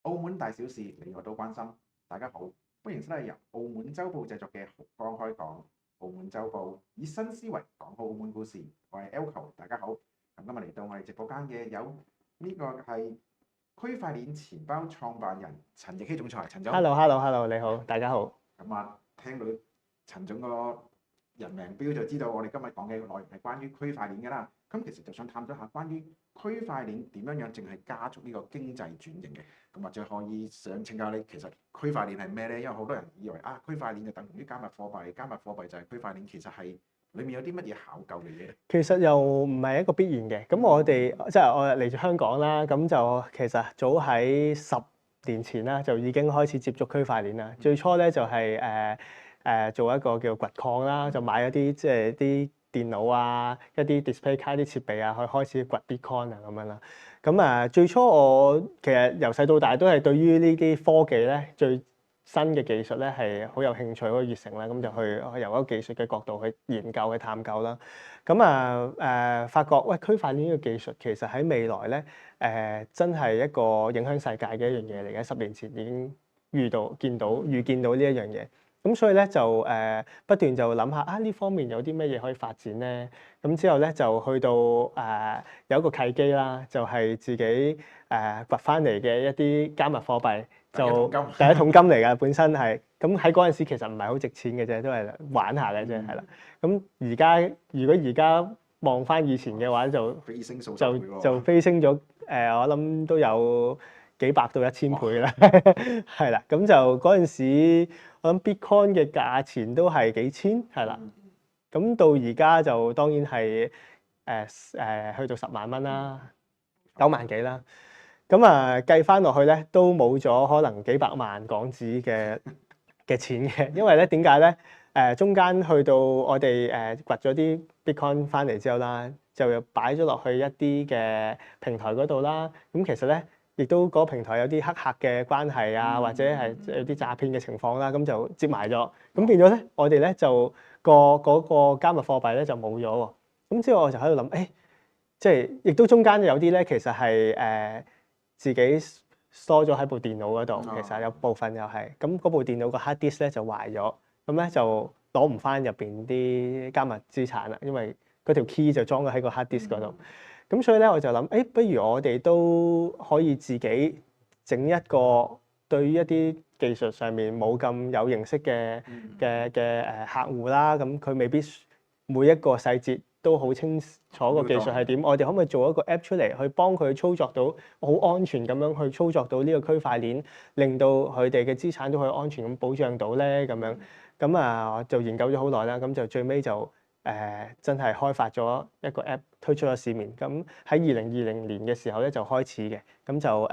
澳門大小事，你我都關心。大家好，歡迎收睇由澳門週報製作嘅《豪方開講》。澳門週報以新思維講好澳門故事。我係 Elco，大家好。咁今日嚟到我哋直播間嘅有呢個係區塊鏈錢包創辦人陳易希總裁，陳總。Hello，你好，大家好。咁啊，聽到陳總個人名標就知道我哋今日講嘅內容係關於區塊鏈㗎啦。咁其實就想探討下關於區塊鏈點樣淨係加速呢個經濟轉型嘅。咁或者可以想請教你，其實區塊鏈係咩咧？因為好多人以為區塊鏈就等同於加密貨幣，加密貨幣就係區塊鏈，其實係裡面有啲乜嘢考究嘅嘢咧？其實又唔係一個必然嘅。咁我哋即係我嚟自香港啦，咁就其實早喺10年前啦，就已經開始接觸區塊鏈啦。最初咧就係做一個叫掘礦啦，就買一啲即係啲電腦啊、一啲 display 卡啲設備啊，去開始掘 Bitcoin 啊咁樣啦。咁最初我其實由細到大都係對於呢啲科技咧最新嘅技術咧係好有興趣、好熱誠啦，咁就去由一個技術嘅角度去研究、去探究啦。發覺區塊鏈呢個技術其實喺未來咧真係一個影響世界嘅一樣嘢嚟嘅。10年前已經預見到呢一樣嘢。咁所以咧就不斷就諗下呢方面有啲咩嘢可以發展咧。咁之後咧就去到有一個契機啦，就係自己掘翻嚟嘅一啲加密貨幣，就第一桶金嚟㗎，本身係。咁喺嗰陣時其實唔係好值錢嘅啫，都係玩下嘅啫，係啦。咁如果而家望翻以前嘅話，就飛升咗我諗都有幾百到1000倍啦，係啦。咁就嗰陣時，我諗 Bitcoin 嘅價錢都係幾千，係啦。咁到而家就當然係去到10萬蚊啦，9萬幾啦。咁計翻落去咧，都冇咗可能幾百萬港紙嘅錢嘅，因為咧點解咧？中間去到我哋掘咗啲 Bitcoin 翻嚟之後啦，就擺咗落去一啲嘅平台嗰度啦。咁其實咧，亦都嗰個平台有啲黑客嘅關係啊，或者係有啲詐騙嘅情況啦，咁就接埋咗。咁變咗咧，我哋咧就嗰個加密貨幣咧就冇咗喎。咁之後我就喺度諗，即係亦都中間有啲咧，其實係自己store 咗喺部電腦嗰度，其實有部分又係。咁嗰部電腦個 hard disk 咧就壞咗，咁咧就攞唔翻入邊啲加密資產啦，因為嗰條 key 就裝咗喺個 hard disk 嗰度。咁所以咧我就諗，不如我哋都可以自己整一個對於一啲技術上面冇咁有認識嘅客戶啦，咁佢未必每一個細節都好清楚個技術係點，我哋可唔可以做一個 app 出嚟，去幫佢操作到好安全咁樣去操作到呢個區塊鏈，令到佢哋嘅資產都可以安全咁保障到咧咁樣。我就研究咗好耐啦，咁就最尾就真係開發咗一個 app 推出咗市面。咁喺2020年嘅時候咧就開始嘅，咁就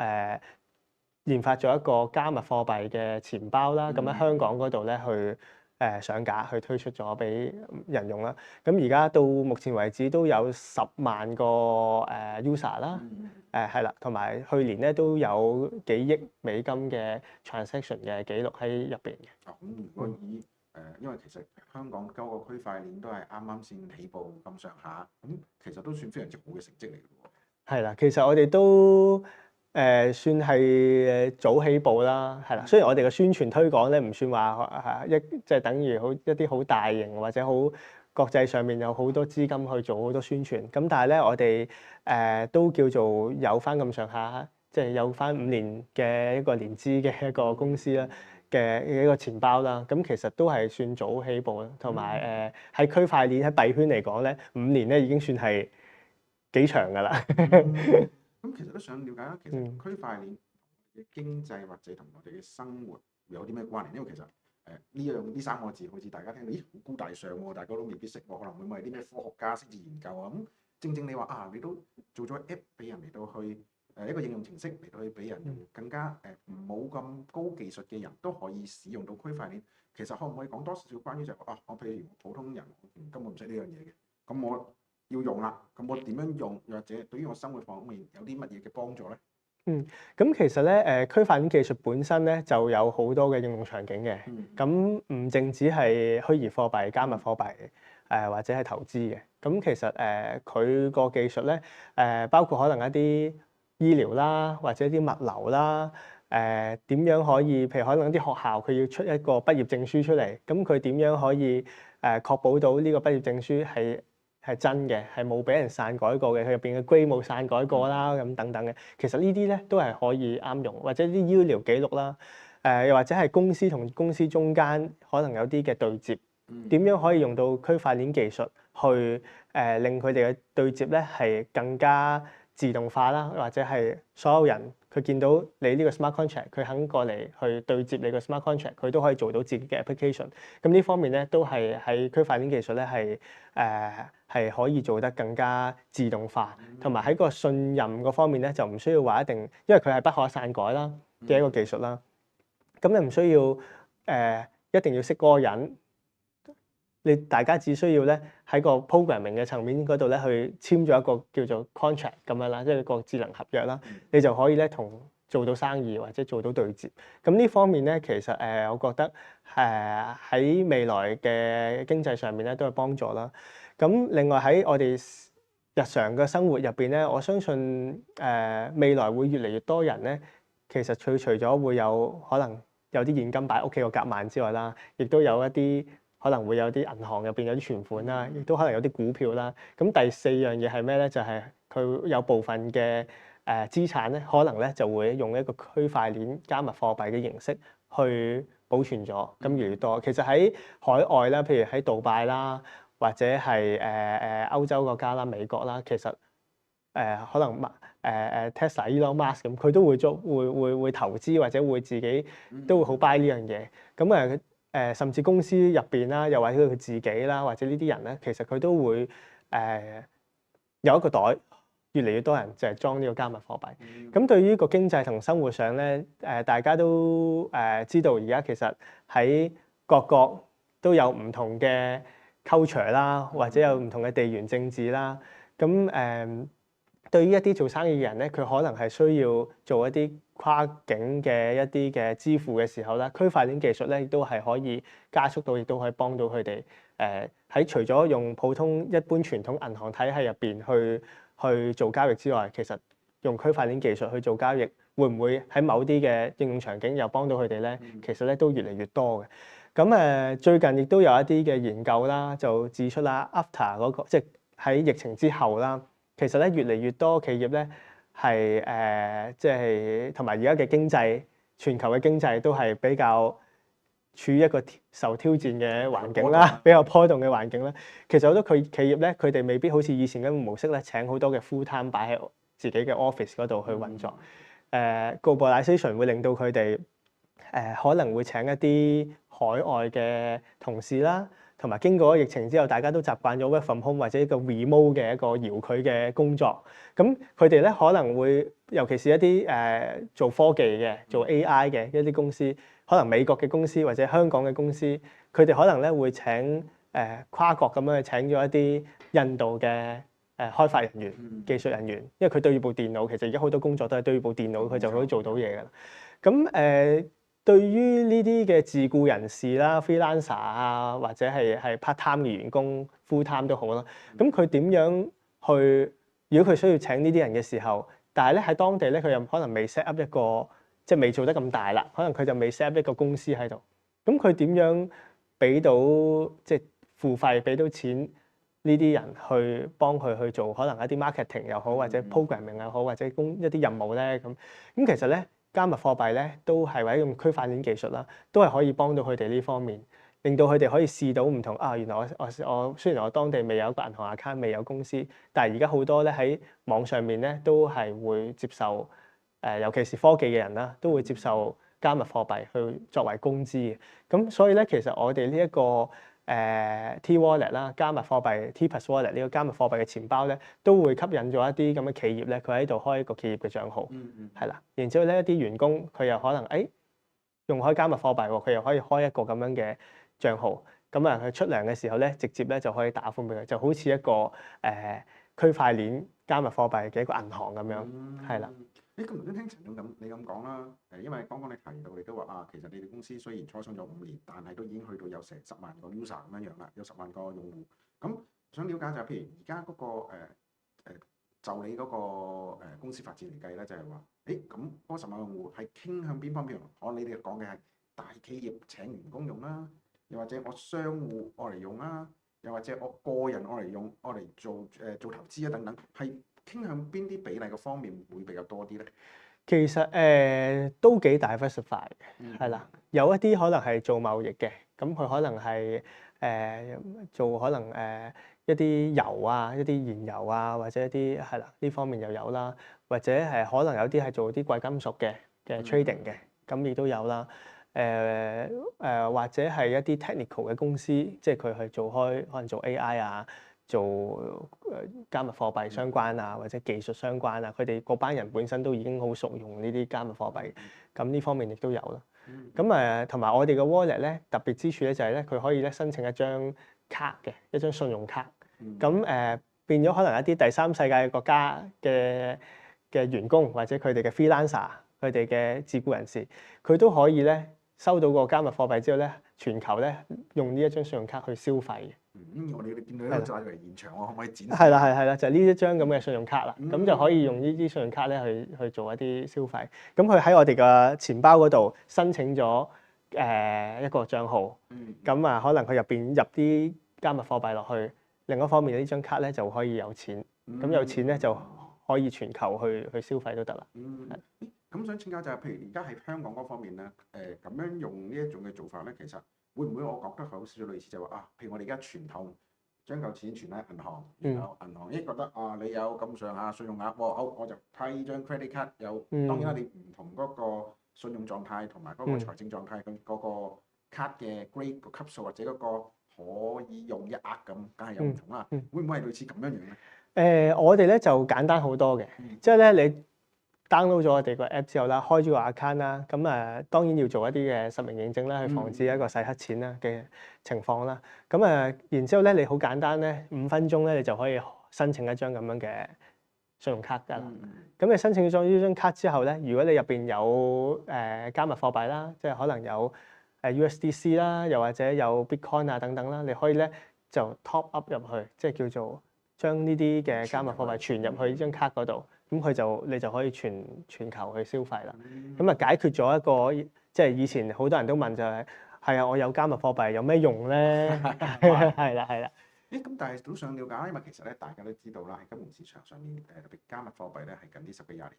研發咗一個加密貨幣嘅錢包啦。咁喺香港嗰度咧去上架去推出咗俾人用啦。咁而家到目前為止都有10萬個user 啦，係啦，同埋去年咧都有幾億美金嘅 transaction 嘅記錄喺入邊嘅。咁如果以因為其實香港嗰個區塊鏈都係啱啱先起步咁上下，咁其實都算非常之好嘅成績嚟嘅喎。係啦，其實我哋都算係早起步啦，係啦。雖然我哋嘅宣傳推廣咧唔算話即係等於一啲好大型或者好國際上面有好多資金去做好多宣傳，咁但係咧我哋都叫做有翻咁上下，即係有翻5年嘅一個年資嘅一個公司啦嘅一個錢包啦。咁其實都係算早起步啦，同埋喺區塊鏈喺幣圈嚟講咧，5年咧已經算係幾長㗎啦。咁其實都想了解下，其實區塊鏈嘅經濟或者同我哋嘅生活有啲咩關聯？因為其實呢3個字好似大家聽到，咦，好高大上喎，大家都未必識喎，可能會唔會係啲咩科學家先至研究啊？咁正正你話你都做咗 app 俾人嚟到去一個應用程式嚟到去俾人更加冇咁高技術嘅人都可以使用到區塊鏈。其實可唔可以講多少少關於我譬如普通人根本唔識呢樣嘢嘅，咁我要用啦，咁我點樣用，或者對於我生活方面有啲乜嘢嘅幫助咧？咁其實咧區塊鏈技術本身咧就有好多嘅應用場景嘅。咁唔淨止係虛擬貨幣、加密貨幣或者係投資嘅。咁其實佢個技術咧包括可能一啲醫療啦，或者一啲物流啦，點樣可以，譬如可能啲學校佢要出一個畢業證書出嚟，咁佢點樣可以確保到呢個畢業證書係真嘅，係冇俾人篡改過嘅，佢入邊嘅 grade 冇篡改過啦，咁等等嘅。其實呢啲咧都係可以啱用，或者啲醫療記錄啦，又或者係公司同公司中間可能有啲嘅對接，點樣可以用到區塊鏈技術去令佢哋嘅對接咧係更加自動化啦，或者係所有人佢見到你呢個 smart contract，佢肯過嚟去對接你個 smart contract，佢都可以做到自己嘅 application。咁呢方面咧都係喺區塊鏈技術咧係可以做得更加自動化，同埋喺個信任嗰方面咧就唔需要話一定，因為佢係不可篡改啦嘅一個技術啦。咁你唔需要一定要識嗰個人。大家只需要咧喺個 programming 嘅層面嗰度咧去簽咗一個叫做 contract 咁樣啦，即係一個智能合約啦，你就可以咧做到生意或者做到對接。咁呢方面咧，其實我覺得喺未來嘅經濟上面咧都係幫助啦。咁另外喺我哋日常嘅生活入邊咧，我相信未來會越嚟越多人咧，其實佢除咗會有可能有啲現金擺屋企個夾萬之外啦，亦都有一啲。可能會有啲銀行入邊有啲存款啦，亦都可能有啲股票啦。咁第四樣嘢係咩咧？就係佢有部分嘅資產咧，可能咧就會用一個區塊鏈加密貨幣嘅形式去保存咗。咁越嚟越多，其實喺海外啦，譬如喺杜拜啦，或者係歐洲國家啦、美國啦，其實可能Tesla、Elon Musk 咁，佢都會投資或者會自己都會好 buy 呢樣嘢。咁甚至公司入邊啦，又或者佢自己啦，或者呢啲人咧，其實佢都會有一個袋，越嚟越多人就係裝呢個加密貨幣。咁對於個經濟同生活上咧，大家都知道而家其實喺各國都有唔同嘅 culture 啦，或者有唔同嘅地緣政治啦。咁對於一啲做生意嘅人咧，佢可能係需要做一啲跨境嘅一啲嘅支付嘅時候咧，區塊鏈技術咧亦都係可以加速到，亦都可以幫到佢哋。喺除咗用普通一般傳統銀行體系入邊去做交易之外，其實用區塊鏈技術去做交易，會唔會喺某啲嘅應用場景又幫到佢哋咧？其實咧都越嚟越多嘅。咁最近亦都有一啲嘅研究啦，就指出啦，after 嗰個即係喺疫情之後啦。其實咧，越嚟越多企業咧係即係同埋而家嘅經濟，全球嘅經濟都係比較處於一個受挑戰嘅環境啦，比較波動嘅環境啦。其實好多企業咧，佢哋未必好似以前咁嘅模式咧，請好多嘅 full time 擺喺自己嘅 office 嗰度去運作。globalization 會令到佢哋可能會請一啲海外嘅同事啦。同埋經過咗疫情之後，大家都習慣咗 work from home 或者一個 remote 嘅一個遙距嘅工作。咁佢哋咧可能會，尤其是一啲做科技嘅、做 AI 嘅一啲公司，可能美國嘅公司或者香港嘅公司，佢哋可能咧會請跨國咁樣去請咗一啲印度嘅開發人員、技術人員，因為佢對住部電腦，其實而家好多工作都係對住部電腦，佢就可以做到嘢㗎啦。咁對於呢啲嘅自僱人士啦、freelancer 啊，或者係 part time 嘅員工、full time 都好啦。咁佢點樣去？如果佢需要請呢啲人嘅時候，但係咧喺當地咧，佢又可能未 set up 一個，即係未做得咁大啦。可能佢就未 set up 一個公司喺度。咁佢點樣俾到即係付費俾到錢呢啲人去幫佢去做可能一啲 marketing 又好，或者 programming 又好，或者一啲任務咧咁。咁其實咧。加密貨幣咧都係或者用區塊鏈技術啦，都係可以幫到佢哋呢方面，令到佢哋可以試到唔同啊。原來我雖然我當地未有個銀行 account，未有公司，但係而家好多咧喺網上面咧都係會接受尤其是科技嘅人啦，都會接受加密貨幣去作為工資嘅。咁所以咧，其實我哋呢一個T Wallet 啦，加密貨幣 T+ Wallet 呢個加密貨幣嘅錢包咧，都會吸引咗一啲咁嘅企業咧，佢喺度開一個企業嘅賬號，係啦。然之後咧，一啲員工佢又可能用開加密貨幣喎，佢又可以開一個咁樣嘅賬號。咁佢出糧嘅時候咧，直接咧就可以打款俾佢，就好似一個區塊鏈加密貨幣嘅一個銀行咁樣，係啦。咁唔想聽陳總你咁講啦，因為剛剛你提到你都話其實你哋公司雖然初創咗5年，但係都已經去到有成10萬個 user 咁樣啦，有10萬個用戶。咁想了解就係譬如而家嗰個就你嗰個公司發展嚟計咧，就係話，咁嗰10萬用戶係傾向邊方面？你哋講嘅係大企業請員工用啦，又或者我商戶愛嚟用啦，又或者我個人愛嚟用，愛嚟做投資啊等等，係傾向邊啲比例嘅方面會比較多啲咧？其實都幾 diversify 嘅，係啦，有一啲可能係做貿易嘅，咁佢可能係做可能一啲油啊、一啲燃油啊，或者一啲係啦呢方面又有啦，或者係可能有啲係做啲貴金屬嘅 trading 嘅，咁亦都有啦。或者係一啲 technical 嘅公司，即係佢係做開可能做 AI 啊。做加密貨幣相關啊，或者技術相關啊，佢哋嗰班人本身都已經好熟用呢啲加密貨幣，咁呢方面亦都有啦。咁同埋我哋嘅 wallet 咧特別之處咧就係咧佢可以咧申請一張卡嘅，一張信用卡。咁變咗可能一啲第三世界嘅國家嘅員工或者佢哋嘅 freelancer，佢哋嘅自僱人士，佢都可以咧收到個加密貨幣之後咧，全球咧用呢一張信用卡去消費嘅。我哋見到呢個就係現場，我可唔可以展示？係啦，就係呢一張咁嘅信用卡啦，咁就可以用呢啲信用卡咧去做一啲消費。咁佢喺我哋嘅錢包嗰度申請咗一個帳號，咁可能佢入邊入啲加密貨幣落去，另一方面呢張卡咧就可以有錢，咁有錢咧就可以全球去消費都得啦。咁想請教就係，譬如而家喺香港嗰方面咧，咁樣用呢一種嘅做法咧，其實會唔會我覺得好少類似就話譬如我哋而家傳統將嚿錢存喺銀行，然後銀行覺得你有咁上下信用額，好我就批張 credit card 有，當然啦，你唔同嗰個信用狀態同埋嗰個財政狀態，咁嗰個卡嘅 grade 個級數或者嗰個可以用嘅額咁，梗係有唔同啦。會唔會係類似咁樣樣咧？我哋咧就簡單好多嘅，即係咧你download 咗我哋個 app 之後啦，開咗個 account 啦，咁當然要做一啲嘅實名認證啦，去防止一個洗黑錢啦嘅情況啦。咁然之後咧，你好簡單咧，5分鐘咧，你就可以申請一張咁樣嘅信用卡㗎啦。咁你申請咗呢張卡之後咧，如果你入邊有加密貨幣啦，即係可能有USDC 啦，又或者有 Bitcoin 啊等等啦，你可以咧就 top up 入去，即係叫做將呢啲嘅加密貨幣傳入去呢張卡嗰度。咁你就可以全球去消費啦。咁解決咗一個即係以前好多人都問就係我有加密貨幣有咩用咧？係啦。咁但係都想了解，因為其實咧大家都知道啦，喺金融市場上面特別加密貨幣咧係近呢10幾20年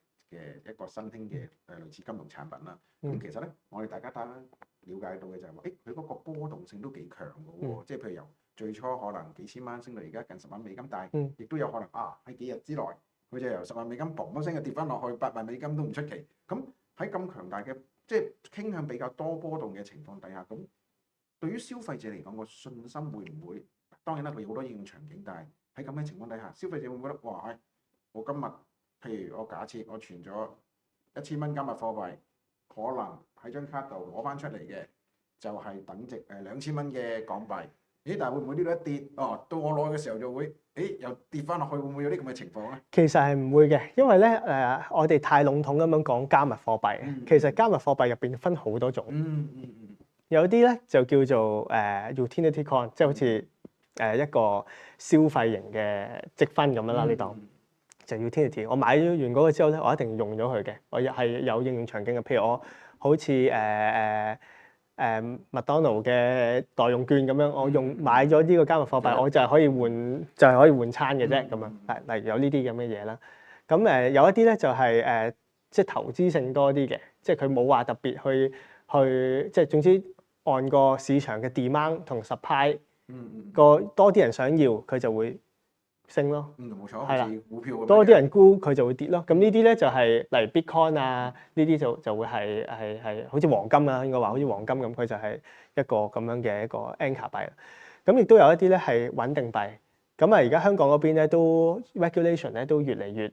嘅一個新興嘅類似金融產品啦。咁其實咧我哋大家了解到嘅就係話，佢嗰個波動性都幾強嘅喎。即係譬如由最初可能幾千蚊升到而家近10萬美金，但係亦都有可能喺幾日之內。佢就由10萬美金砰一聲就跌翻落去8萬美金都唔出奇。咁喺咁強大嘅即係傾向比較多波動嘅情況底下，咁對於消費者嚟講個信心會唔會？當然啦，佢有好多應用場景，但係喺咁嘅情況底下，消費者會唔會覺得哇？我今日譬如我假設我存咗1000蚊加密貨幣，可能喺張卡度攞翻出嚟嘅就係等值2000蚊嘅港幣。但係會唔會呢度一跌到我攞嘅時候就會又跌翻落去，會唔會有啲咁嘅情況咧？其實係唔會嘅，因為咧我哋太籠統咁樣講加密貨幣。其實加密貨幣入邊分好多種。有啲咧就叫做utility coin，即係好似一個消費型嘅積分咁樣啦。你當就 utility， 我買咗完嗰個之後咧，我一定用咗佢嘅。我係有應用場景嘅，譬如我好似麥當勞嘅代用券咁樣，我買咗呢個加密貨幣，我就係可以換餐嘅啫咁樣。例如有呢啲咁嘅嘢啦。咁有一啲咧就係即係投資性多啲嘅，即係佢冇話特別去即係總之按個市場嘅 demand 同 supply 個多啲人想要，佢就會升咯。冇錯，係啦，股票多啲人沽佢就會跌咯。咁呢啲咧就係例如 Bitcoin 啊，呢啲就會係好似黃金啊，應該話好似黃金咁，佢就係一個咁樣嘅一個 anchor 幣。咁亦都有一啲咧係穩定幣。咁而家香港嗰邊咧都 regulation 咧都越嚟越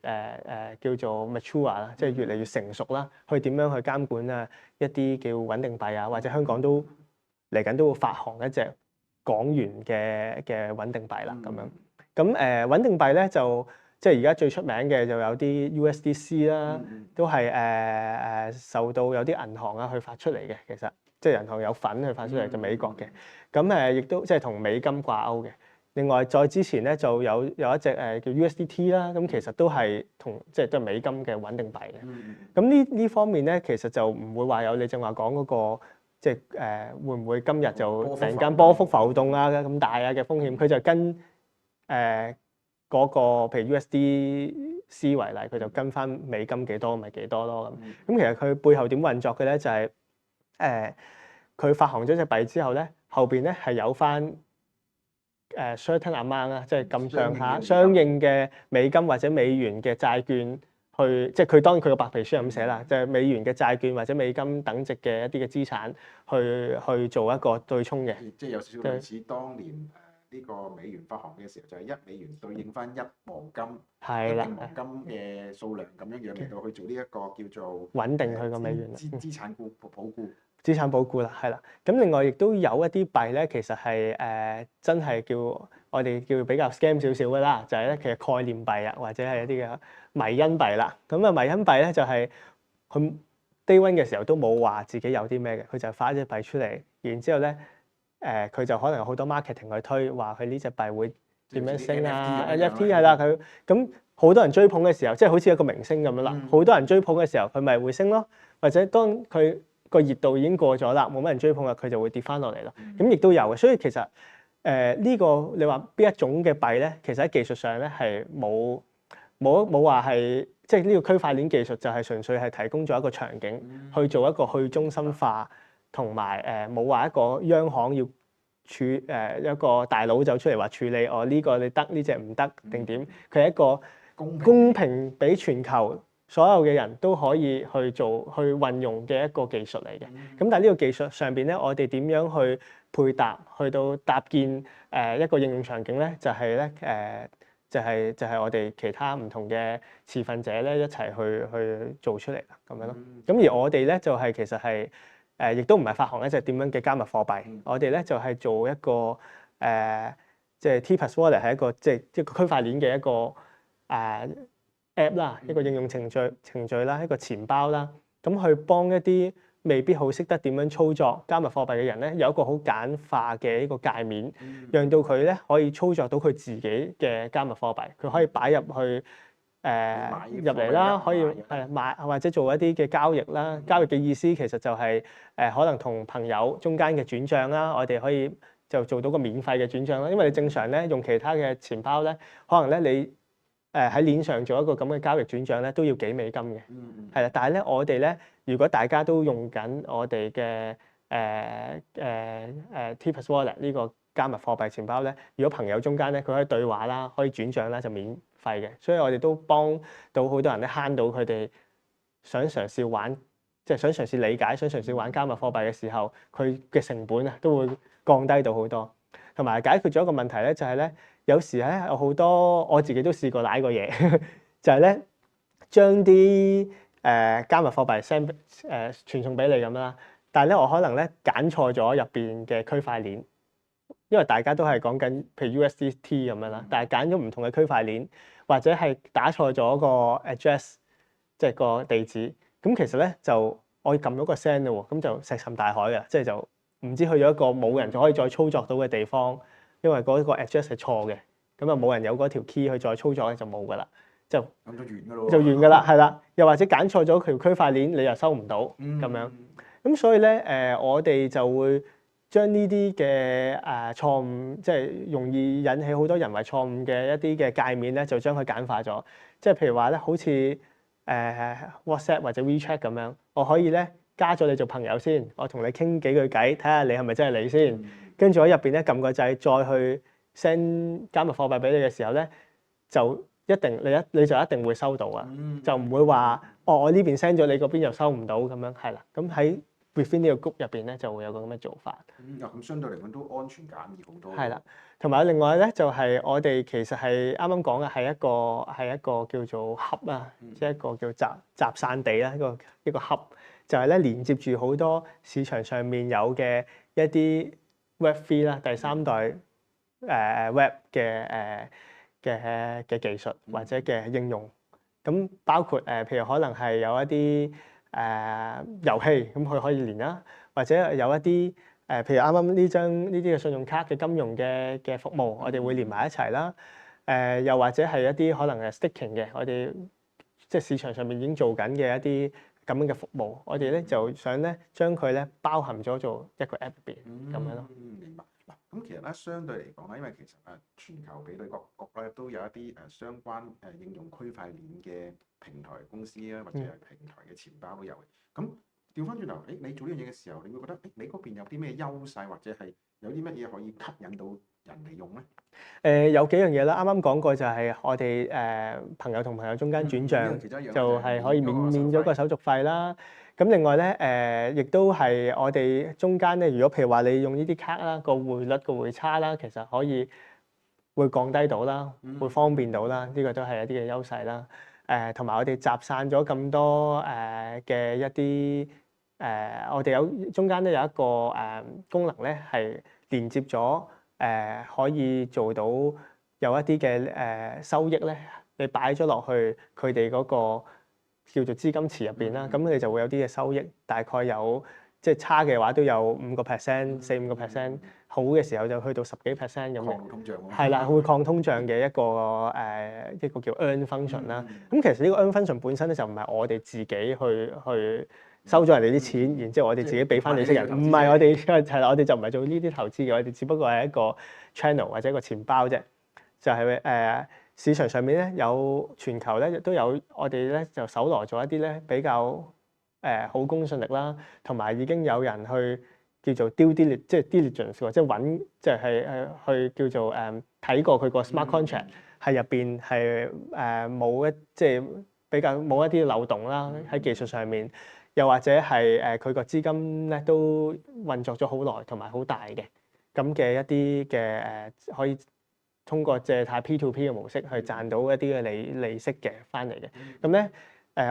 叫做 mature 啦，即係越嚟越成熟啦，去點樣去監管一啲叫穩定幣啊，或者香港都嚟緊都會發行一隻港元嘅穩定幣啦咁樣。咁穩定幣咧就即係而家最出名嘅就有啲 USDC 啦，都係受到有啲銀行去發出嚟嘅。其實即係銀行有份去發出嚟，就美國嘅。咁亦都即係同美金掛鈎嘅。另外再之前咧就有一隻叫 USDT 啦，咁其實都係即係都係美金嘅穩定幣嘅。咁呢方面咧，其實就唔會話有你正話講嗰個即係會唔會今日就突然間波幅浮動啊咁大啊嘅風險，佢就跟嗰個譬如 USDC 為例，佢就跟翻美金幾多咪幾多咯咁。咁其實佢背後點運作嘅咧就係佢發行咗隻幣之後咧，後邊咧係有翻certain amount 啦，即係咁上下相應嘅美金或者美元嘅債券去，即係佢當然佢個白皮書係咁寫啦，就係美元嘅債券或者美金等值嘅一啲嘅資產去做一個對沖嘅。即係有少少類似當年呢個美元發行嘅時候，就係1美元對應翻1黃金，係啦，黃金嘅數量咁樣嚟到去做呢一個叫做穩定佢個美元資產保固。資產保固啦，係啦。咁另外亦都有一啲幣咧，其實係真係叫我哋叫比較 scam 少少嘅啦，就係咧其實概念幣啊，或者係一啲嘅迷因幣啦。咁啊迷因幣咧就係佢 day one 嘅時候都冇話自己有啲咩嘅，佢就發一隻幣出嚟，然之後咧佢就可能有好多 marketing 去推話佢呢隻幣會點樣升啊 ，NFT 係啦，佢咁好多人追捧嘅時候，即係好似一個明星咁樣啦，好多人追捧嘅時候，佢咪會升咯，或者當佢個熱度已經過咗啦，冇乜人追捧啦，佢就會跌翻落嚟咯。咁亦都有嘅，所以其實呢個你話邊一種嘅幣咧，其實喺技術上咧係冇話係即係呢個區塊鏈技術就係純粹係提供咗一個場景去做一個去中心化，同埋冇話一個央行要一個大佬走出嚟話處理呢個你得呢隻唔得定點，佢係一個公平俾全球所有嘅人都可以去做去運用嘅一個技術嚟嘅。咁但係呢個技術上邊咧，我哋點樣去配搭去到搭建一個應用場景咧？就係咧就係我哋其他唔同嘅持份者咧一齊去做出嚟啦，咁樣咯。咁而我哋咧就係其實係亦都唔係發行一隻點樣嘅加密貨幣，我哋咧就係做一個即係 T+ Wallet 係一個即係一個區塊鏈嘅一個app 啦，一個應用程序啦，一個錢包啦，咁去幫一啲未必好識得點樣操作加密貨幣嘅人咧，有一個好簡化嘅一個界面，讓到佢咧可以操作到佢自己嘅加密貨幣，佢可以擺入去入嚟啦，可以係買或者做一啲嘅交易啦。交易嘅意思其實就係可能同朋友中間嘅轉帳啦，我哋可以就做到個免費嘅轉帳啦。因為你正常咧用其他嘅錢包咧，可能咧你喺鏈上做一個咁嘅交易轉帳咧，都要幾美金嘅，係啦。但係咧，我哋咧，如果大家都用緊我哋嘅T+ Wallet 呢個加密貨幣錢包咧，如果朋友中間咧，佢可以對話啦，可以轉帳啦，就免費嘅。所以我哋都幫到好多人咧，慳到佢哋想嘗試玩，即係想嘗試理解、想嘗試玩加密貨幣嘅時候，佢嘅成本啊都會降低到好多。同埋解決咗一個問題咧，就係咧。有時咧有好多我自己都試過賴過嘢，就係咧將啲加密貨幣 send 傳送俾你咁啦，但係咧我可能咧揀錯咗入邊嘅區塊鏈，因為大家都係講緊譬如 USDT 咁樣啦，但係揀咗唔同嘅區塊鏈，或者係打錯咗個 address，即係個地址，咁其實咧就我撳咗個 send 嘞喎，咁就石沉大海嘅，即係就唔知去咗一個冇人就可以再操作到嘅地方。因為嗰個 address 係錯嘅，咁啊冇人有嗰條 key 去再操作咧就冇噶啦，就完㗎咯，就完㗎啦，係啦。又或者揀錯咗條區塊鏈，你又收唔到咁樣。咁所以咧我哋就會將呢啲嘅錯誤，即係容易引起好多人為錯誤嘅一啲嘅界面咧，就將佢簡化咗。即係譬如話咧，好似WhatsApp 或者 WeChat 咁樣，我可以咧加咗你做朋友先，我同你傾幾句偈，睇下你係咪真係你先。跟住喺入邊咧撳個掣，再去 send 加密貨幣俾你嘅時候咧，就一定你就一定會收到啊，就唔會話我呢邊 send 咗，你嗰邊又收唔到咁樣，係啦。咁喺 within 呢個 group 入邊咧就會有個咁嘅做法。咁相對嚟講都安全簡易好多。係啦，同埋另外咧就係我哋其實係啱啱講嘅係一個叫做 hub 啊，即係一個叫集散地啦，一個 hub 就係咧連接住好多市場上面有嘅一啲。Web3 啦，第三代Web 嘅技術或者嘅應用，咁包括譬如可能係有一啲遊戲，咁佢可以連啦，或者有一啲譬如啱啱呢啲嘅信用卡嘅金融嘅服務，我哋會連埋一齊啦。又或者係一啲可能係 staking 嘅，我哋即係市場上面已經做緊嘅一啲咁樣嘅服務，我哋咧就想咧將佢咧包含咗做一個 app 入邊咁樣咯。明白。嗱，咁其實咧相對嚟講咧，因為其實全球比對各國咧都有一啲相關應用區塊鏈嘅平台公司啊，或者係平台嘅錢包都有嘅。咁調翻轉頭，你做呢樣嘢嘅時候，你會覺得你嗰邊有啲咩優勢，或者係有啲乜嘢可以吸引到人嚟用咧？有幾樣嘢啦，啱啱講過就係我哋朋友同朋友中間轉帳，就係可以免咗個手續費啦。咁另外咧亦都係我哋中間咧，如果譬如話你用呢啲卡啦，個匯率個匯差啦，其實可以會降低到啦，會方便到啦，呢個都係一啲嘅優勢啦。同埋我哋集散咗咁多嘅一啲我哋中間咧有一個功能咧係連接咗可以做到有一啲嘅收益咧，你擺咗落去佢哋嗰個叫做資金池入邊啦，咁你就會有啲嘅收益，大概有即係差嘅話都有5%、4-5%，好嘅時候就去到10幾% 咁嘅。抗通脹喎。係啦，會抗通脹嘅一個叫 earn function 啦。咁其實呢個 earn function 本身咧就唔係我哋自己去收咗人哋啲錢，然之後我哋自己俾翻利息人，唔係我哋係啦，我哋就唔係做呢啲投資嘅，我哋只不過係一個 channel 或者一個錢包啫。就係市場上面咧有全球咧亦都有我哋咧就搜羅咗一啲咧比較好公信力啦，同埋已經有人去叫做 due diligence，即係 diligence 喎，即係揾即係去叫做睇過佢個 smart contract 係入邊係冇即係比較冇一啲漏洞啦喺技術上面，又或者係佢個資金咧都運作咗好耐同埋好大嘅咁嘅一啲嘅可以通過借貸 P2P 嘅模式去賺到一啲嘅利息嘅翻嚟嘅。咁咧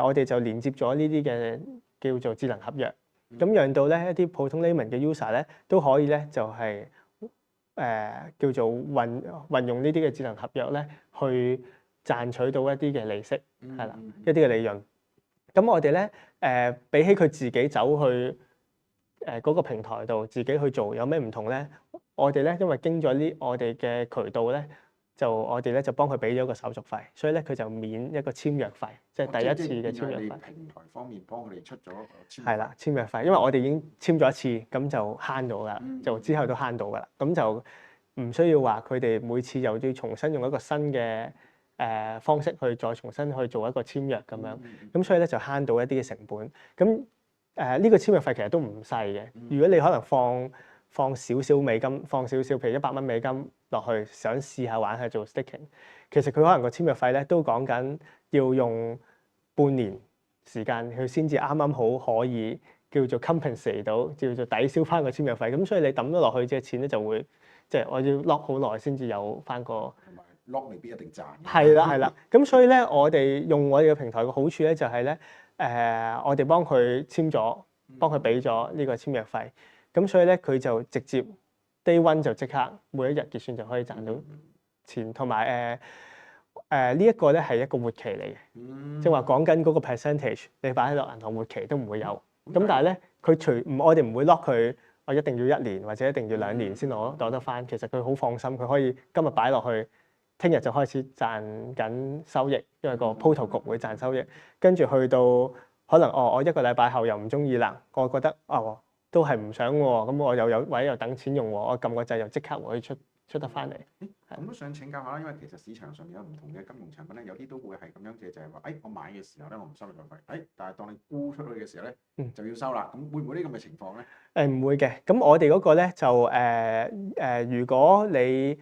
我哋就連接咗呢啲嘅叫做智能合約，咁讓到咧一啲普通 layman 嘅 user 咧都可以咧就係叫做運用呢啲嘅智能合約咧去賺取到一啲嘅利息，係啦，一啲嘅利潤。咁我哋咧比起佢自己走去嗰個平台度自己去做，有咩唔同咧？我哋咧因為經咗我哋嘅渠道咧，我哋咧就幫佢俾咗個手續費，所以咧佢就免一個簽約費，即係第一次嘅簽約費。平台方面幫佢哋出咗簽約費。係啦，簽約費，因為我哋已經簽咗一次，咁就慳到啦，就之後都慳到噶啦，咁就唔需要話佢哋每次又要重新用一個新嘅方式去再重新去做一個簽約咁樣，咁所以咧就慳到一啲嘅成本。咁呢個簽約費其實都唔細嘅，如果你可能放少少美金，放少少譬如100蚊美金落去，想試下玩下做 staking， 其實佢可能個簽約費咧都講緊要用半年時間，佢先至啱啱好可以叫做 compensate 到，叫做抵消翻個簽約費。咁所以你抌咗落去嘅錢咧就會即係我要 lock 好耐先至有翻個。同埋 lock 未必一定賺。係啦，咁所以咧我哋用我哋嘅平台嘅好處咧就係咧我哋幫佢簽咗，幫佢俾咗呢個簽約費。咁所以咧，佢就直接 day one 就即刻每一日結算就可以賺到錢，同埋呢一個咧係一個活期嚟嘅，即係話講緊嗰個 percentage，你擺喺落銀行活期都唔會有。咁但係咧，我哋唔會 lock 佢，我一定要1年或者一定要2年先攞得翻。其實佢好放心，佢可以今日擺落去，聽日就開始賺緊收益，因為個 protocol 會賺收益。跟住去到可能我1個禮拜後又唔中意啦，我覺得都係唔想喎，咁我又有位又等錢用喎，我撳個掣又即刻可以出得翻嚟。咁都想請教下啦，因為其實市場上面有唔同嘅金融產品咧，有啲都會係咁樣嘅，就係話，我買嘅時候咧，我唔收手續費，但係當你沽出去嘅時候咧，就要收啦。咁會唔會呢咁嘅情況咧？唔會嘅。咁我哋嗰個咧就如果你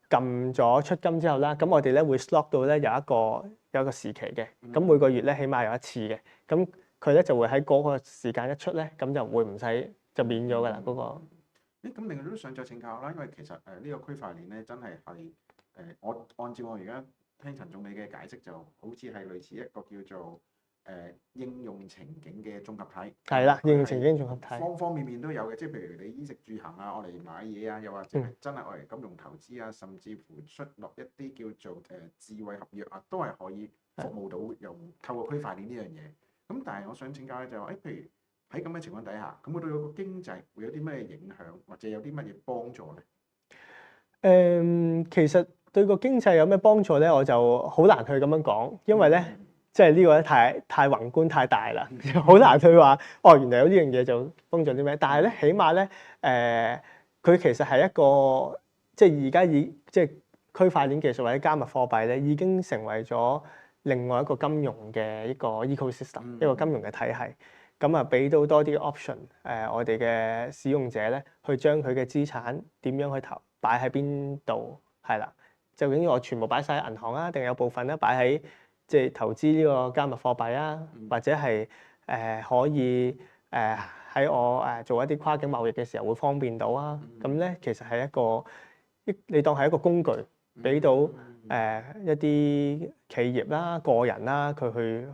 撳咗出金之後啦，咁我哋咧會 slot 到咧有一個時期嘅，咁每個月咧起碼有一次嘅，咁佢咧就會喺嗰個時間一出咧，咁就會唔使就免咗㗎啦嗰個。咁另外都想再請教啦，因為其實呢個區塊鏈咧真係我按照我而家聽陳總理嘅解釋，就好似係類似一個叫做應用情景嘅綜合體。係啦，應用情景綜合體。方方面面都有嘅，即係譬如你衣食住行啊，我嚟買嘢啊，又或者係真係我嚟金融投資啊，甚至乎出落一啲叫做智慧合約啊，都係可以服務到又透過區塊鏈呢樣嘢。咁但係我想請教咧就係話，譬如喺咁嘅情況底下，咁佢對個經濟會有啲咩影響，或者有啲乜嘢幫助咧？其實對個經濟有咩幫助咧，我就好難去咁樣講，因為咧，即係呢個咧太宏觀太大啦，好難去話哦，原來有呢樣嘢就幫助啲咩。但係咧，起碼咧，佢其實係一個即係而家即係區塊鏈技術或者加密貨幣咧，已經成為咗另外一個金融嘅一個 ecosystem，一個金融嘅體系。咁啊，俾到多啲 option，我哋嘅使用者咧，去將佢嘅資產點樣去擺喺邊度，係啦。究竟我全部擺晒喺銀行啊，定係有部分咧擺喺即係投資呢個加密貨幣啊，或者係可以喺我做一啲跨境貿易嘅時候會方便到啊。咁咧其實係一個你當係一個工具，俾到一啲企業啦、個人啦，佢去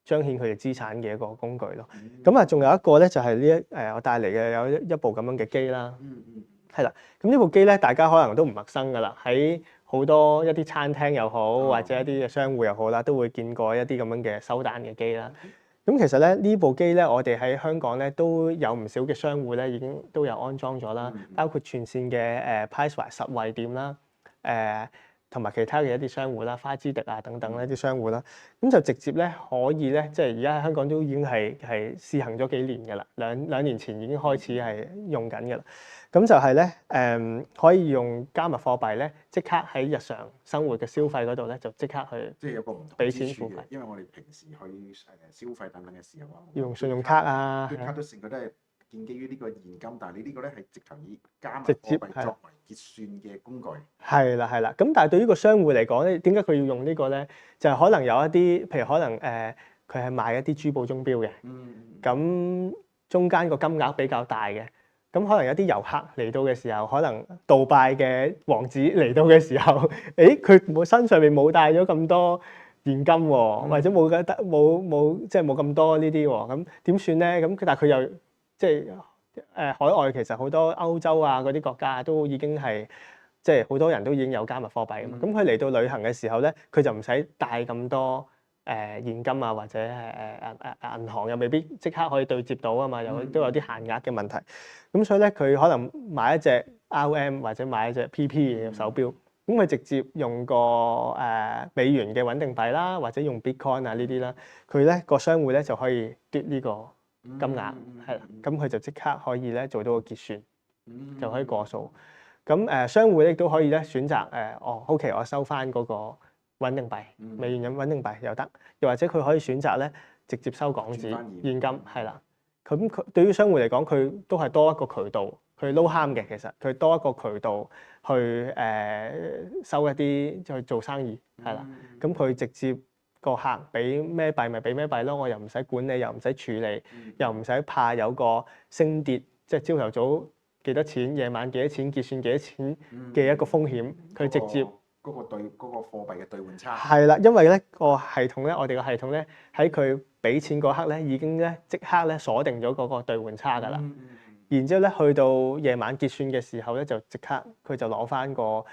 彰顯佢哋資產嘅一個工具咯。咁啊，仲有一個咧就係我帶嚟嘅有一部咁樣嘅機啦。係啦，咁呢部機咧，大家可能都唔陌生噶啦。喺好多一啲餐廳又好，或者一啲嘅商戶又好啦，都會見過一啲咁樣嘅收單嘅機啦。咁其實咧呢部機咧，我哋喺香港咧都有唔少嘅商戶咧已經都有安裝咗啦，包括全線嘅Pricewise 實惠店啦，同埋其他嘅一啲商戶啦，花之迪啊等等呢啲商戶啦，咁就直接咧可以咧，即係而家喺香港都已經係試行咗幾年㗎啦，兩年前已經開始係用緊㗎啦。咁就係咧可以用加密貨幣咧，即刻喺日常生活嘅消費嗰度咧，就即刻去即係有個唔同俾之處嘅錢付費，因為我哋平時去消費等等嘅時候啊，要用信用卡啊，嘟卡都成個都係建基於呢個現金，但係你呢個咧係直頭以加密直接貨幣作為結算嘅工具。係啦係啦。咁但係對於個商戶嚟講咧，點解佢要用呢個咧？就係可能有一啲，譬如可能佢係賣一啲珠寶鐘錶嘅，咁中間個金額比較大嘅。咁可能有啲遊客嚟到嘅時候，可能杜拜嘅王子嚟到嘅時候，佢身上面冇帶咗咁多現金喎，或者即係冇咁多呢啲喎，咁點算咧？咁但係佢又即係海外其實好多歐洲啊嗰啲國家都已經係即係好多人都已經有加密貨幣㗎嘛。咁佢嚟到旅行嘅時候咧，佢就唔使帶咁多現金啊，或者銀行又未必即刻可以對接到啊嘛，都有啲限額嘅問題。咁所以咧，佢可能買一隻 RM 或者買一隻 PP 嘅手錶，咁佢直接用個美元嘅穩定幣啦，或者用 Bitcoin 啊呢啲啦，佢咧個商戶咧就可以嘟呢個金額係啦，咁佢就即刻可以咧做到個結算，就可以過數。咁商戶亦都可以咧選擇OK 我收翻嗰個穩定幣，美元穩定幣又得，又或者佢可以選擇咧直接收港紙現金係啦。咁佢對於商戶嚟講，佢都係多一個渠道，佢撈慳嘅。其實佢多一個渠道去收一啲去做生意係啦。咁佢直接個客俾咩幣咪俾咩幣咯，我又唔使管理，又唔使處理，又唔使怕有個升跌，即係朝頭早幾多錢，夜晚幾多錢，結算幾多錢嘅一個風險，佢直接嗰個貨幣嘅兌換差係啦，因為咧個系統咧，我哋個系統咧喺佢俾錢嗰刻咧，已經咧即刻咧鎖定咗嗰個兌換差㗎啦。然之後咧，去到夜晚結算嘅時候咧，就即刻佢就攞翻個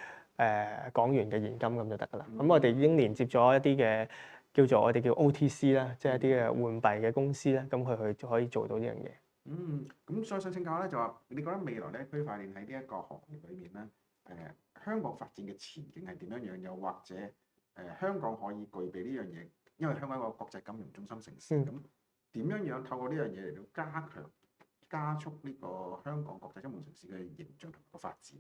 港元嘅現金咁就得㗎啦。咁我哋已經連接咗一啲嘅我哋叫 OTC 啦，即係一啲嘅換幣嘅公司咧，咁佢去可以做到呢樣嘢。咁再想請教咧，就話你覺得未來咧區塊鏈喺呢一個行業裏面咧，香港發展嘅前景係點樣樣？又或者香港可以具備呢樣嘢？因為香港係一個國際金融中心城市，咁點樣樣透過呢樣嘢嚟到加速呢個香港國際金融城市嘅形象同個發展？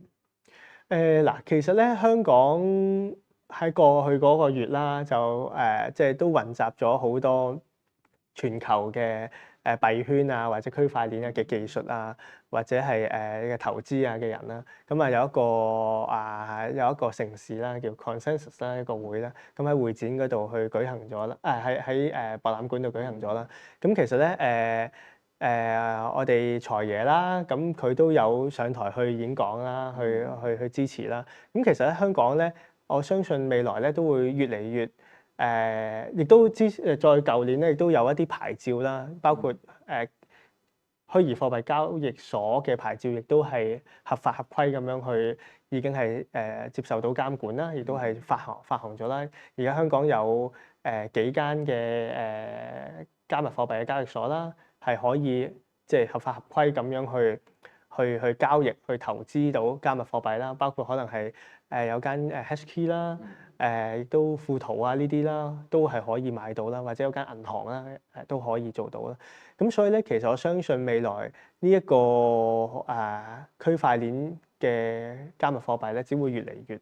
嗱，其實咧香港喺過去嗰個月啦，就即係都混雜咗好多全球嘅幣圈啊，或者區塊鏈啊嘅技術啊，或者係嘅投資啊嘅人啦。咁啊有一個城市啦，叫 Consensus 啦一個會啦。咁喺會展嗰度去舉行咗啦，喺博覽館度舉行咗啦。咁其實咧我哋財爺啦，咁佢都有上台去演講啦，去支持啦。咁其實喺香港咧，我相信未來咧都會越嚟越亦都再舊年咧亦都有一啲牌照啦，包括虛擬貨幣交易所嘅牌照，亦都係合法合規咁樣去，已經係接受到監管啦，亦都係發行咗啦。而家香港有幾間嘅加密貨幣嘅交易所啦，係可以即係合法合規咁樣去交易、去投資到加密貨幣啦，包括可能係有間HashKey 啦，亦都富途啊呢啲啦，都係可以買到啦，或者有間銀行啦都可以做到啦。咁所以咧，其實我相信未來呢一個區塊鏈嘅加密貨幣咧，只會越嚟越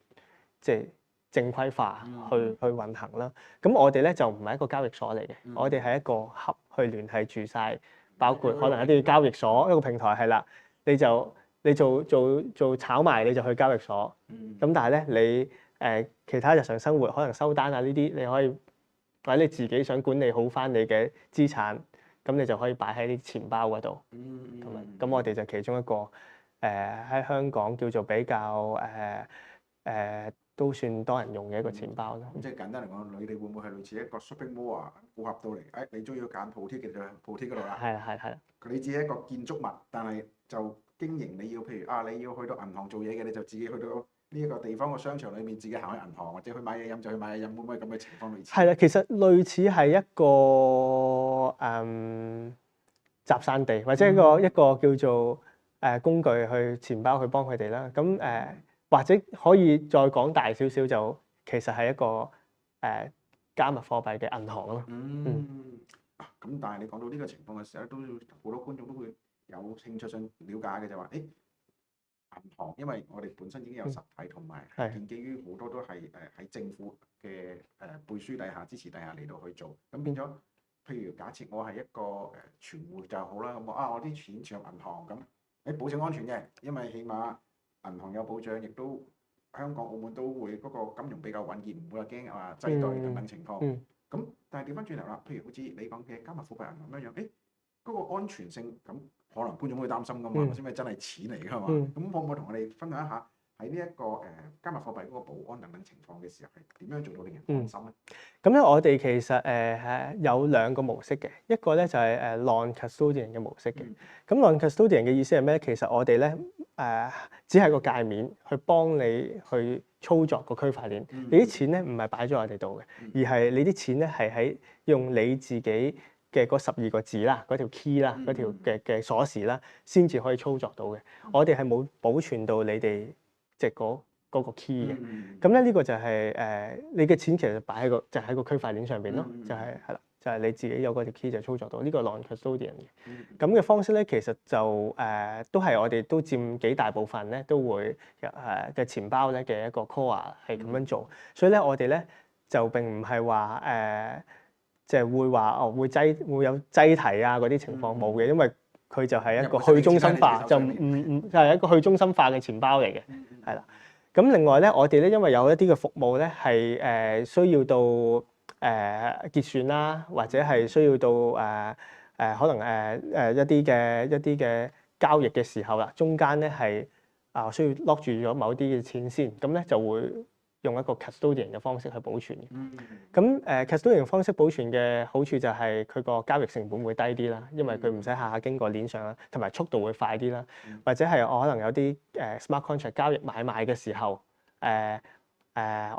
即係正規化去運行啦。咁我哋咧就唔係一個交易所嚟嘅，我哋係一個hub去聯繫住晒，包括可能一啲交易所一個平台係啦，你做炒賣你就去交易所，咁但係咧你其他日常生活可能收單啊呢啲，你可以或者你自己想管理好翻你嘅資產，咁你就可以擺喺啲錢包嗰度。咁我哋就其中一個喺香港叫做比較都算多人用嘅一個錢包咯。咁即係簡單嚟講，你哋會唔會係類似一個 shopping mall 啊？顧客到嚟，你中意揀鋪貼嘅就去鋪貼嗰度啦。係啦。你只係一個建築物，但係就經營你要譬如你要去到銀行做嘢嘅，你就自己去到呢一個地方個商場裏面，自己行去銀行或者去買嘢飲就去買嘢飲，會唔會咁嘅情況類似？係啦，其實類似係一個集散地，或者一個叫做工具去錢包去幫佢哋啦。咁或者可以再講大少少，就其實係一個加密貨幣嘅銀行咯。咁但係你講到呢個情況嘅時候，都好多觀眾都會有興趣想了解嘅就話，銀行，因為我哋本身已經有實體，同埋建基於好多都係喺政府嘅背書底下、支持底下嚟到去做，咁變咗，譬如假設我係一個存戶就好啦，咁我啲錢存入銀行咁，保證安全嘅，因為起碼銀行有保障，亦都香港、澳門都會嗰個金融比較穩健，唔會話驚話擠兌等等情況。咁但係調翻轉頭啦，譬如好似你講嘅加密貨幣銀行咁樣，嗰個安全性咁，可能觀眾會擔心噶嘛，因為真係錢嚟噶嘛。咁可唔可以同我哋分享一下喺呢一個加密貨幣嗰個保安等等情況嘅時候係點樣做到令人放心咧？咁咧，我哋其實有兩個模式嘅，一個咧就係non-custodian 嘅模式嘅。咁non-custodian 嘅意思係咩？其實我哋咧只係個界面去幫你去操作個區塊鏈。你啲錢咧唔係擺咗我哋度嘅，而係你啲錢咧係喺用你自己嘅嗰12個字啦，嗰條 key 啦，嗰條嘅鎖匙啦，先至可以操作到嘅。我哋係冇保存到你哋即係嗰個 key 嘅。咁咧呢個就係你嘅錢其實擺喺就喺個區塊鏈上邊咯，就係啦，就係你自己有嗰條 key 就操作到。呢個 non-custodian 嘅。咁嘅方式咧，其實就都係我哋都佔幾大部分咧，都會嘅錢包咧嘅一個 core 係咁樣做。所以咧，我哋咧就並唔係話即係會話會有擠提啊嗰啲情況冇嘅，因為佢就係一個去中心化，就就係一個去中心化嘅錢包嚟嘅，係啦。咁另外咧，我哋咧因為有一啲嘅服務咧係需要到結算啦，或者係需要到可能一啲嘅交易嘅時候啦，中間咧係需要 lock 住咗某啲嘅錢先，咁咧就會用一個 custodian 嘅方式去保存嘅。咁custodian 方式保存嘅好處就係佢個交易成本會低啲啦，因為佢唔使下下經過鏈上啦，同埋速度會快啲啦。或者係我可能有啲smart contract 交易買賣嘅時候，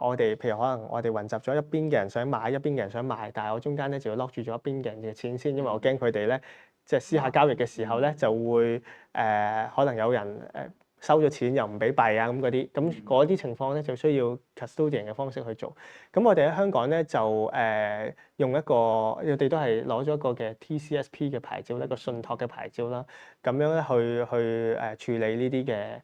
我哋譬如可能我哋混集咗一邊嘅人想買，一邊嘅人想賣，但係我中間咧就要 lock 住咗一邊嘅人嘅錢先，因為我驚佢哋咧即係私下交易嘅時候咧就會可能有人收咗錢又唔俾幣啊咁嗰啲，咁嗰啲情況咧就需要 custodian 嘅方式去做。咁我哋喺香港咧就用一個，我哋都係攞咗一個嘅 TCSP 嘅牌照，一個信託嘅牌照啦，咁樣咧去處理呢啲嘅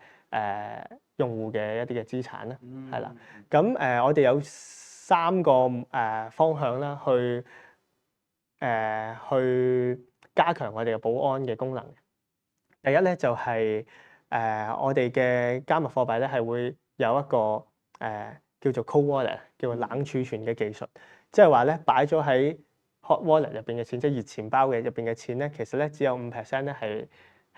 用戶嘅一啲嘅資產啦，係啦。咁我哋有3個方向啦，去加強我哋嘅保安嘅功能。第一咧就係我哋嘅加密貨幣咧係會有一個叫做 cold wallet， 叫做冷儲存嘅技術，即係話咧擺咗喺 hot wallet 入邊嘅錢，即係熱錢包嘅入邊嘅錢咧，其實咧只有5% 咧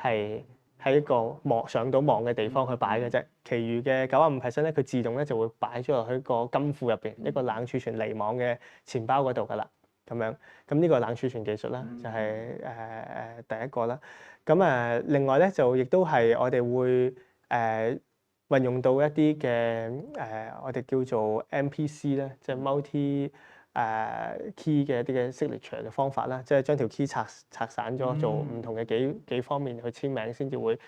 係喺一個上到網嘅地方去擺嘅啫，其餘嘅95%咧佢自動咧就會擺咗落去個金庫入邊，一個冷儲存離網嘅錢包嗰度噶啦，咁樣。咁呢個冷儲存技術啦，就係第一個啦。咁另外咧就亦都係我哋會運用到一啲嘅我哋叫做 MPC 咧，即係 multi key 嘅一啲嘅 signature 嘅方法啦，即係將條 key 拆散咗，做唔同嘅幾方面去簽名，先至會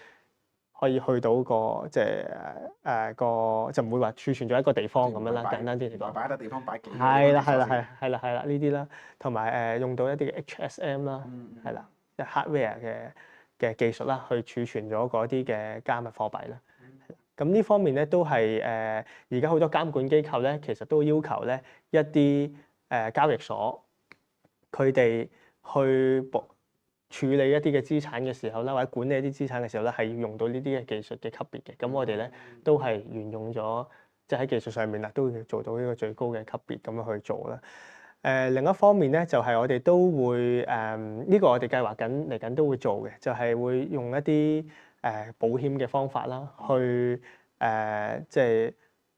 可以去到個即係個就唔會話儲存咗一個地方咁樣啦。簡單啲嚟講，擺得地方擺幾個係啦呢啲啦，同埋用到一啲嘅 HSM 啦，係啦，即係 hardware 嘅技術啦，去儲存咗嗰啲嘅加密貨幣啦。咁呢方面咧都係而家好多監管機構咧，其實都要求咧一啲交易所佢哋去處理一啲嘅資產嘅時候啦，或者管理一啲資產嘅時候咧，係要用到呢啲嘅技術嘅級別嘅。咁我哋咧都係沿用咗，即係喺技術上面啦，都要做到呢個最高嘅級別咁樣去做啦。另一方面咧，就係我哋都會呢個我哋計劃嚟緊都會做嘅，就係會用一啲保險嘅方法啦，去即係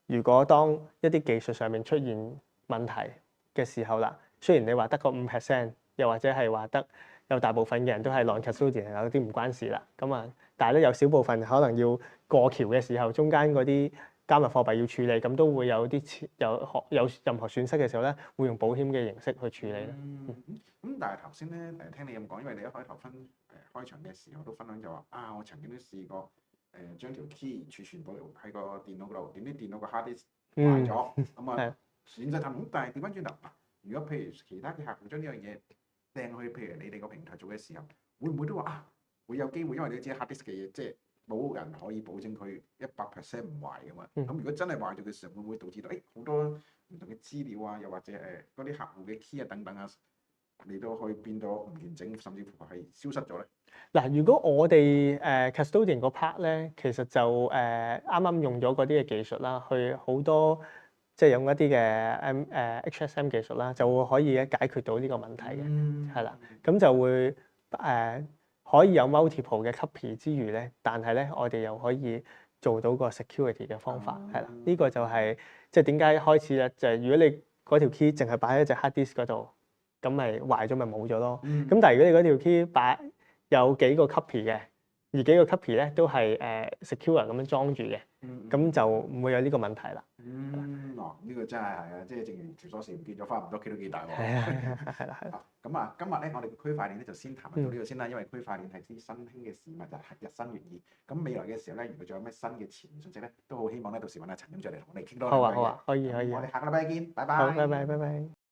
如果當一啲技術上面出現問題嘅時候啦，雖然你話得個5%，又或者係話得有大部分嘅人都係 non-custodian，有啲唔關事啦。咁啊，但係咧有少部分可能要過橋嘅時候，中間嗰啲加密貨幣要處理，咁都會有啲有任何損失嘅時候咧，會用保險嘅形式去處理啦。咁但係頭先咧聽你咁講，因為你一開頭開場嘅時候都分享就話我曾經都試過將條 key 儲存到喺個電腦嗰度，點知電腦個 hard disk 壞咗，咁損失咁。但係調翻轉頭，如果譬如其他嘅客戶將呢樣嘢掟去譬如你哋個平台做嘅時候，會唔會都話會有機會？因為你知 hard disk 嘅嘢即係冇人可以保證佢100% 唔壞㗎嘛。咁如果真係壞咗嘅時候，會唔會導致到好多唔同嘅資料啊，又或者嗰啲客戶嘅 key 啊等等啊，你都可以變到唔完整，甚至乎係消失咗咧？嗱，如果我哋custodian 個 part 咧，其實就啱啱用咗嗰啲嘅技術啦，去好多即係用一啲嘅HSM 技術啦，就會可以解決到呢個問題嘅，係啦。咁就會可以有 multiple 嘅 copy 之餘咧，但係咧我哋又可以做到個 security 嘅方法，係啦。呢個就係即係點解一開始咧，就係如果你嗰條 key 淨係擺喺隻 hard disk 嗰度，咁咪壞咗咪冇咗咯。咁但係如果你嗰條 key 有幾個 copy 嘅，而幾個 copy 咧都係secure 咁樣裝住嘅，咁就唔會有呢個問題啦。呢個真係即係正如條鎖匙唔見咗，翻唔到屋企都幾大鑊。係啦。咁今日咧我哋嘅區塊鏈咧就先談到呢度先啦，因為區塊鏈係啲新興嘅事物，就係日新月異。咁未來嘅時候咧，如果仲有咩新嘅前沿信息咧，都好希望咧到時揾阿陳總再嚟同我哋傾多兩句嘅。好啊，可以。我哋下個禮拜見，拜拜。好，拜拜。